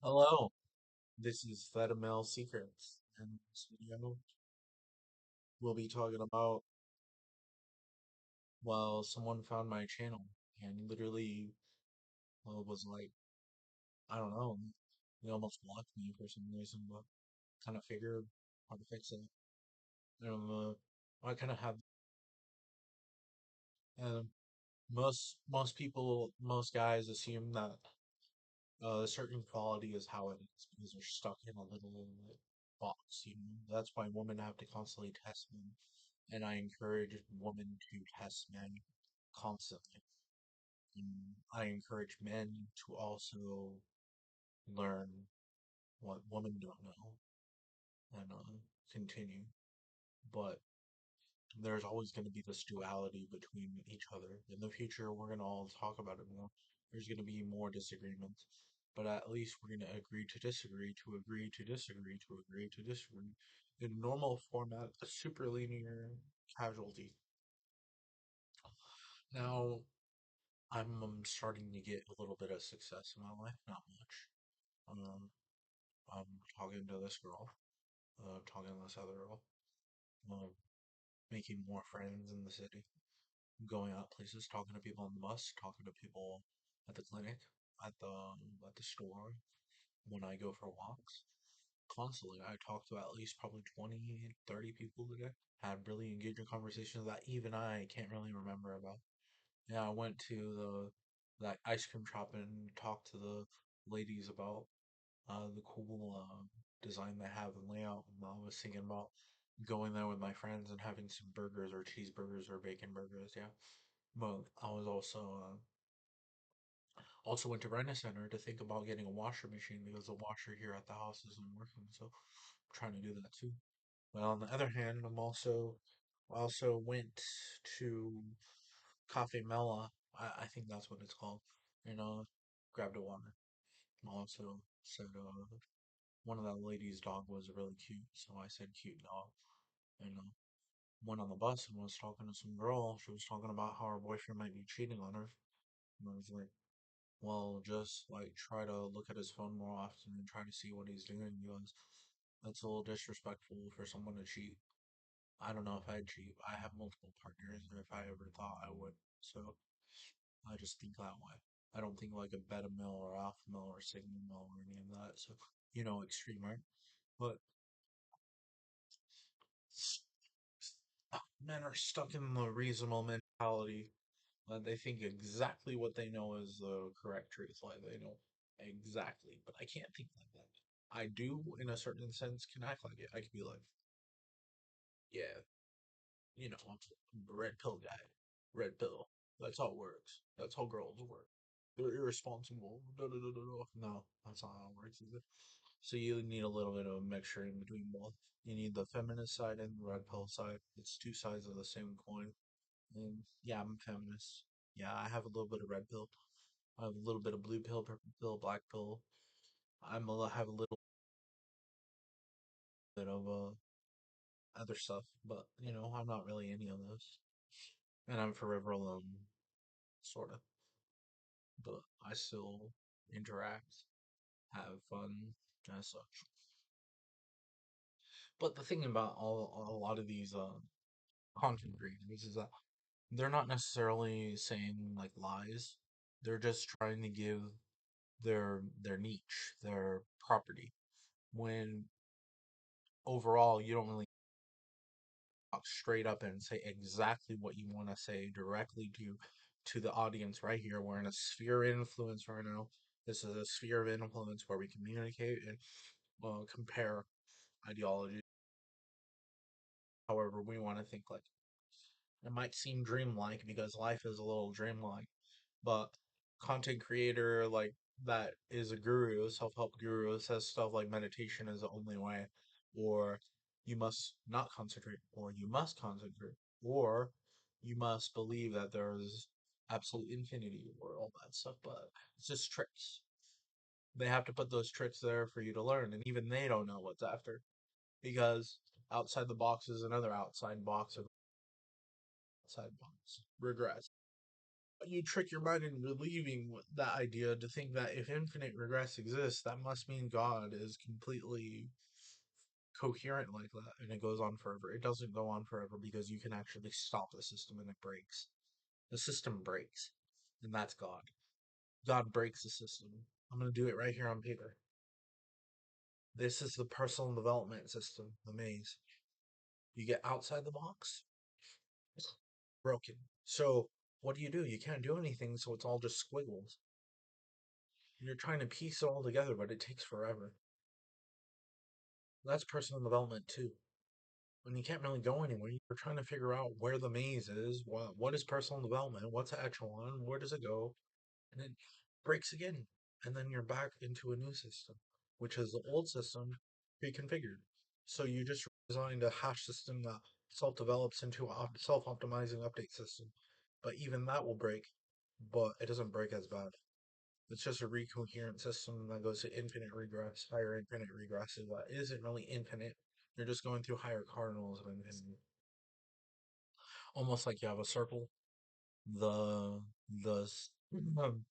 Hello, this is Fedamel Secrets, and in this video we'll be talking about, well, someone found my channel and literally, well, was like, I don't know, they almost blocked me for some reason, but kind of figured how to fix it. I kind of have, and most people, most guys assume that a certain quality is how it is because they're stuck in a little like, box, you know. That's why women have to constantly test men, and I encourage women to test men constantly. And I encourage men to also learn what women don't know and continue. But there's always going to be this duality between each other. In the future, we're going to all talk about it more. There's going to be more disagreements, but at least we're going to agree to disagree, to agree to disagree, to agree to disagree. In normal format, a super linear casualty. Now, I'm starting to get a little bit of success in my life, not much. Um, I'm talking to this girl, talking to this other girl, um, making more friends in the city, going out places, talking to people on the bus, talking to people at the clinic, at the store, when I go for walks. Constantly, I talk to at least probably 20, 30 people today. Had really engaging conversations that even I can't really remember about. Yeah, I went to that ice cream shop and talked to the ladies about the cool design they have and layout. And I was thinking about going there with my friends and having some burgers or cheeseburgers or bacon burgers. Yeah, but I was also went to Rent a Center to think about getting a washer machine because the washer here at the house isn't working. So I'm trying to do that too. But on the other hand, I also went to Cafe Mela. I think that's what it's called. And grabbed a water. Also said one of that lady's dog was really cute, so I said cute dog. And went on the bus and was talking to some girl. She was talking about how her boyfriend might be cheating on her. And I was like, well, just like try to look at his phone more often and try to see what he's doing because that's a little disrespectful for someone to cheat. I don't know if I'd cheat. I have multiple partners, or if I ever thought I would. So I just think that way. I don't think like a beta mill or alpha mill or sigma mill or any of that. So extreme, right? But men are stuck in the reasonable mentality. They think exactly what they know is the correct truth. Like they know exactly, but I can't think like that. I do, in a certain sense, can act like it. I could be like, yeah, I'm a red pill guy. Red pill. That's how it works. That's how girls work. They're irresponsible. Da, da, da, da, da. No, that's not how it works, is it? So you need a little bit of a mixture in between both. You need the feminist side and the red pill side. It's two sides of the same coin. And yeah, I'm a feminist. Yeah, I have a little bit of red pill. I have a little bit of blue pill, purple pill, black pill. Have a little bit of other stuff, but I'm not really any of those. And I'm forever alone, sort of. But I still interact, have fun, and such. But the thing about a lot of these content creators is that they're not necessarily saying like lies. They're just trying to give their niche, their property. When overall you don't really talk straight up and say exactly what you want to say directly to the audience right here. We're in a sphere of influence right now. This is a sphere of influence where we communicate and compare ideology. However, we want to think like it might seem dreamlike because life is a little dreamlike, but content creator like that is a guru, a self-help guru, says stuff like meditation is the only way, or you must not concentrate, or you must concentrate, or you must believe that there's absolute infinity, or all that stuff. But it's just tricks. They have to put those tricks there for you to learn, and even they don't know what's after because outside the box is another outside box of outside box. Regress. you trick your mind into believing that idea to think that if infinite regress exists, that must mean God is completely coherent like that, and it goes on forever. It doesn't go on forever because you can actually stop the system and it breaks. The system breaks, and that's God. God breaks the system. I'm going to do it right here on paper. This is the personal development system, the maze. You get outside the box, broken. So, what do? You can't do anything, so it's all just squiggles. You're trying to piece it all together, but it takes forever. That's personal development too. When you can't really go anywhere, you're trying to figure out where the maze is, what is personal development, what's an echelon, where does it go, and it breaks again. And then you're back into a new system, which is the old system pre-configured. So you just designed a hash system that self-develops into a self-optimizing update system. But even that will break, but it doesn't break as bad. It's just a recoherent system that goes to infinite regress, higher infinite regresses that isn't really infinite. You're just going through higher cardinals of infinity. Almost like you have a circle. The the um,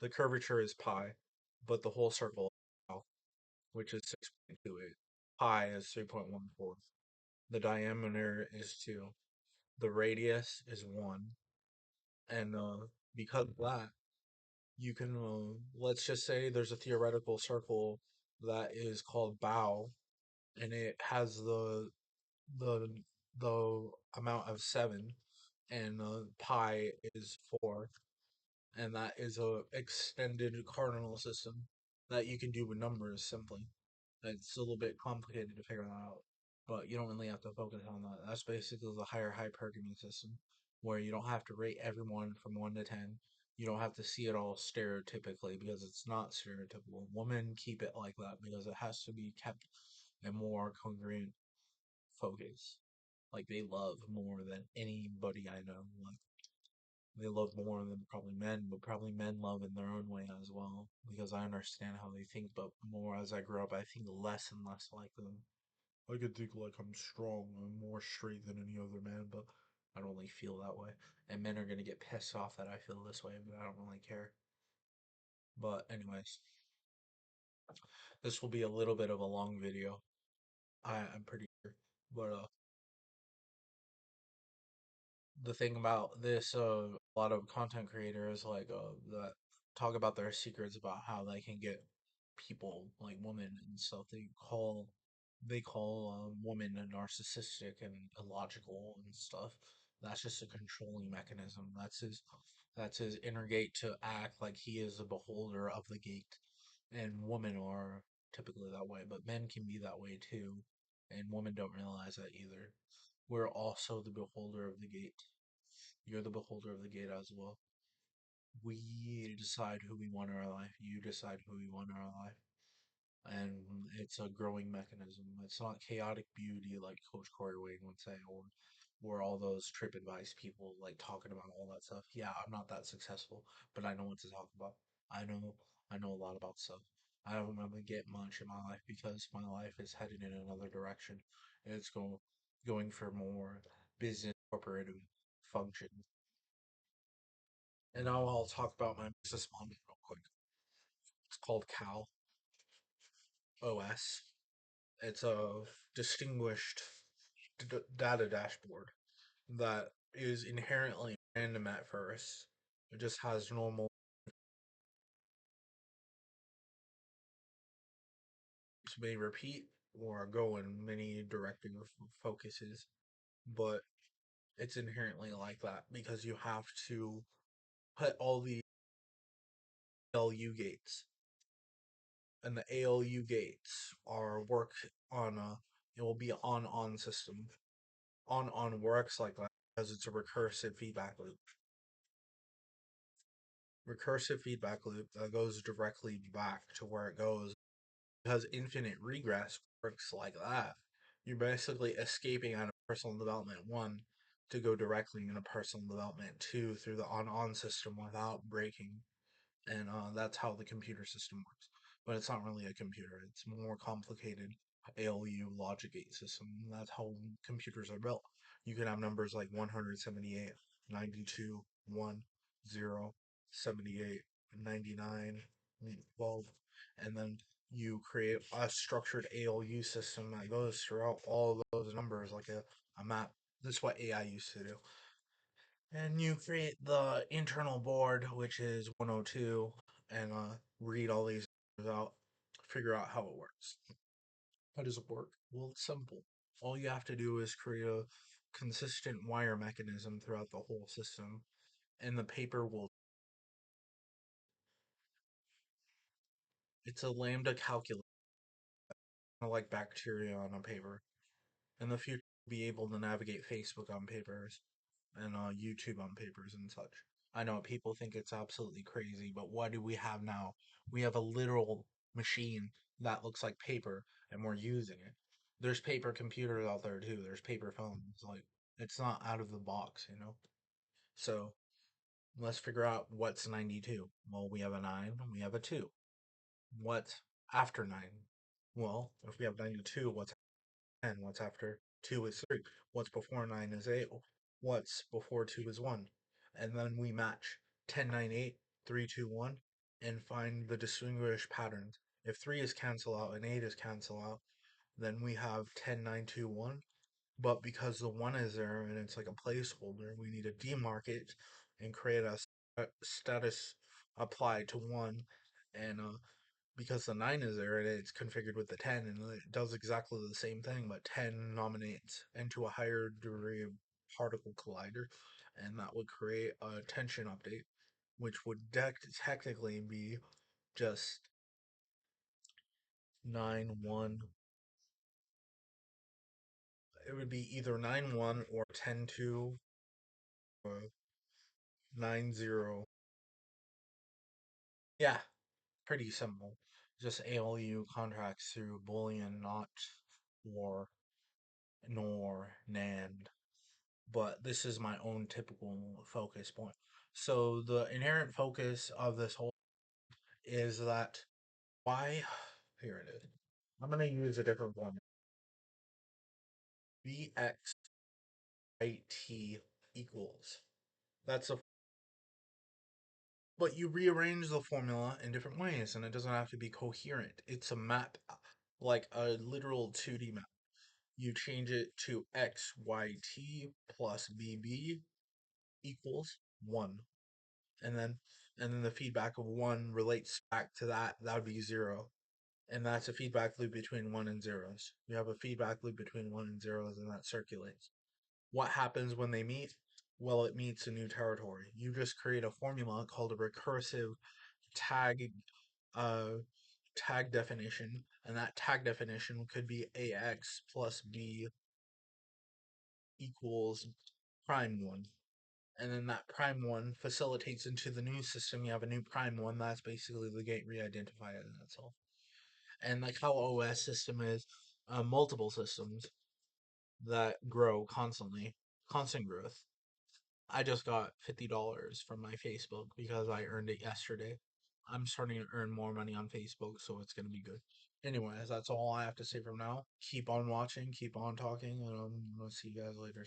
the curvature is pi, but the whole circle is tau, which is 6.28. Pi is 3.14. The diameter is 2. The radius is 1. And because of that, you can let's just say there's a theoretical circle that is called bow, and it has the the amount of 7, and pi is 4, and that is a extended cardinal system that you can do with numbers simply. It's a little bit complicated to figure that out, but you don't really have to focus on that. That's basically the higher hypergamy system, where you don't have to rate everyone from 1 to 10. You don't have to see it all stereotypically because it's not stereotypical. Women keep it like that because it has to be kept a more congruent focus. Like they love more than anybody I know. Like they love more than probably men, but probably men love in their own way as well. Because I understand how they think, but more as I grow up, I think less and less like them. I could think like I'm strong, I'm more straight than any other man, but I don't really feel that way. And men are gonna get pissed off that I feel this way, but I don't really care. But anyways, this will be a little bit of a long video. I'm pretty sure. But the thing about this, a lot of content creators like that talk about their secrets about how they can get people like women and stuff. They call women narcissistic and illogical and stuff. That's just a controlling mechanism. That's his inner gate to act like he is a beholder of the gate, and women are typically that way, but men can be that way too, and women don't realize that either. We're also the beholder of the gate. You're the beholder of the gate as well. We decide who we want in our life. You decide who we want in our life. And it's a growing mechanism. It's not chaotic beauty like Coach Corey Wayne would say, or all those trip advice people like talking about all that stuff. Yeah, I'm not that successful, but I know what to talk about. I know a lot about stuff. I don't really get much in my life because my life is headed in another direction. It's going for more business corporate function. And now I'll talk about my business model real quick. It's called Cal OS. It's a distinguished data dashboard that is inherently random at first. It just has normal may repeat or go in many directing focuses, but it's inherently like that because you have to put all the ALU gates, and the ALU gates are work on a it will be on system. On works like that because it's a recursive feedback loop. Recursive feedback loop that goes directly back to where it goes because infinite regress works like that. You're basically escaping out of personal development 1 to go directly into personal development 2 through the on system without breaking. And that's how the computer system works. But it's not really a computer, it's more complicated ALU logic gate system. That's how computers are built. You can have numbers like 178, 92, 1. 0, 78, 99, 12, and then you create a structured ALU system that goes throughout all of those numbers like a map. This is what AI used to do. And you create the internal board, which is 102, and read all these out, figure out how it works. How does it work? Well, it's simple. All you have to do is create a consistent wire mechanism throughout the whole system, and the paper will. It's a lambda calculator, like bacteria on a paper. In the future, be able to navigate Facebook on papers and YouTube on papers and such. I know people think it's absolutely crazy, but what do we have now? We have a literal machine that looks like paper, and we're using it. There's paper computers out there too. There's paper phones. Like it's not out of the box, you know. So let's figure out what's 92. Well, we have a 9, we have a 2. What's after 9? Well, if we have 92, what's 10? What's after 2 is 3. What's before 9 is 8. What's before 2 is 1. And then we match 10, 9, 8, 3, 2, 1, and find the distinguished patterns. If 3 is cancel out and 8 is cancel out, then we have 10, 9, 2, 1. But because the 1 is there and it's like a placeholder, we need to demark it and create a status applied to 1. And because the 9 is there and it's configured with the 10 and it does exactly the same thing, but 10 nominates into a higher degree of particle collider, and that would create a tension update, which would technically be just 9 1. It would be either 9 1 or 10 2 or 9 0. Yeah, pretty simple. Just ALU contracts through Boolean, not or nor NAND, but this is my own typical focus point. So the inherent focus of this whole is that why here it is. I'm gonna use a different one. Vxit equals. That's a but you rearrange the formula in different ways and it doesn't have to be coherent. It's a map like a literal 2D map. You change it to xyt plus bb equals 1. and then the feedback of 1 relates back to that would be 0, and that's a feedback loop between 1 and zeros. You have a feedback loop between 1 and zeros, and that circulates. What happens when they meet? Well, it meets a new territory. You just create a formula called a recursive tag uh tag definition, and that tag definition could be ax plus b equals prime 1, and then that prime 1 facilitates into the new system. You have a new prime 1. That's basically the gate re-identifier, and that's all. And like how OS system is, multiple systems that grow constantly, constant growth. I just got $50 from my Facebook because I earned it yesterday. I'm starting to earn more money on Facebook, so it's gonna be good. Anyways, that's all I have to say from now. Keep on watching, keep on talking, and I'm gonna see you guys later.